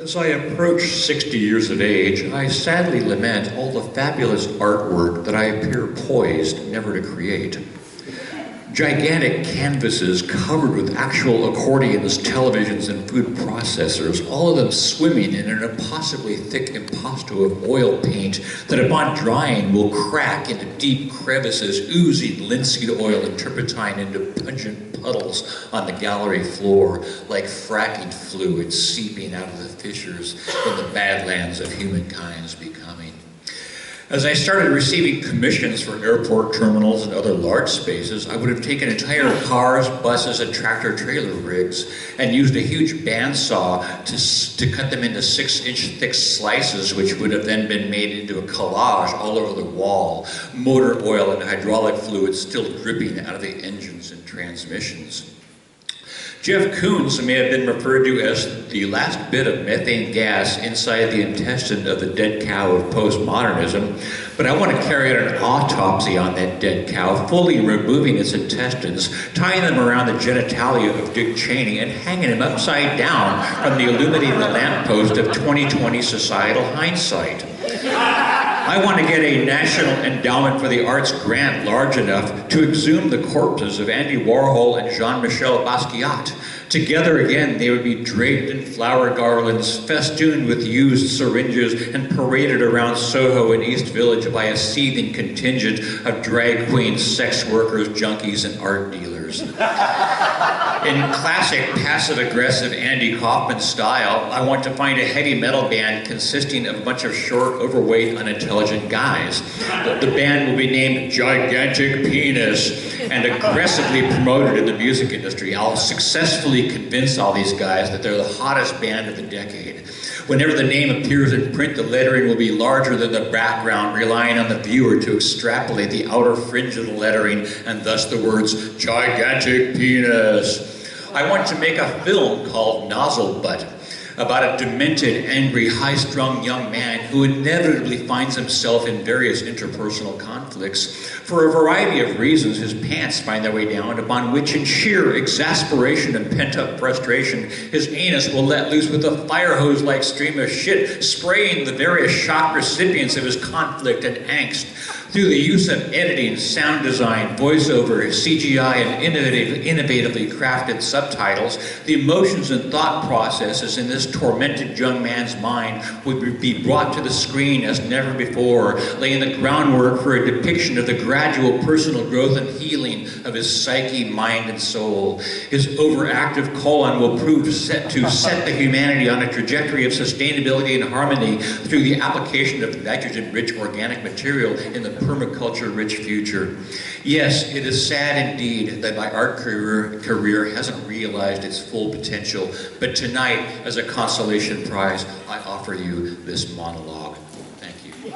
As I approach 60 years of age, I sadly lament all the fabulous artwork that I appear poised never to create. Gigantic canvases covered with actual accordions, televisions, and food processors, all of them swimming in an impossibly thick impasto of oil paint that upon drying will crack into deep crevices, oozing linseed oil and turpentine into pungent puddles on the gallery floor, like fracking fluid seeping out of the fissures in the badlands of humankind's becoming. As I started receiving commissions for airport terminals and other large spaces, I would have taken entire cars, buses, and tractor-trailer rigs and used a huge bandsaw to cut them into 6-inch thick slices, which would have then been made into a collage all over the wall, motor oil and hydraulic fluid still dripping out of the engines and transmissions. Jeff Koons may have been referred to as the last bit of methane gas inside the intestine of the dead cow of postmodernism, but I want to carry out an autopsy on that dead cow, fully removing its intestines, tying them around the genitalia of Dick Cheney, and hanging him upside down from the illuminating lamppost of 2020 societal hindsight. I want to get a National Endowment for the Arts grant large enough to exhume the corpses of Andy Warhol and Jean-Michel Basquiat. Together again, they would be draped in flower garlands, festooned with used syringes, and paraded around Soho and East Village by a seething contingent of drag queens, sex workers, junkies, and art dealers. In classic passive-aggressive Andy Kaufman style, I want to find a heavy metal band consisting of a bunch of short, overweight, unintelligent guys. The band will be named Gigantic Penis and aggressively promoted in the music industry. I'll successfully convince all these guys that they're the hottest band of the decade. Whenever the name appears in print, the lettering will be larger than the background, relying on the viewer to extrapolate the outer fringe of the lettering and thus the words Gigantic Penis. I want to make a film called Nozzle Butt, about a demented, angry, high-strung young man who inevitably finds himself in various interpersonal conflicts. For a variety of reasons, his pants find their way down, upon which, in sheer exasperation and pent-up frustration, his anus will let loose with a fire hose-like stream of shit, spraying the various shock recipients of his conflict and angst. Through the use of editing, sound design, voiceover, CGI, and innovatively crafted subtitles, the emotions and thought processes in this tormented young man's mind would be brought to the screen as never before, laying the groundwork for a depiction of the gradual personal growth and healing of his psyche, mind, and soul. His overactive colon will prove to set the humanity on a trajectory of sustainability and harmony through the application of nitrogen-rich organic material in the permaculture-rich future. Yes, it is sad indeed that my art career hasn't realized its full potential, but tonight, as a consolation prize, I offer you this monologue. Thank you.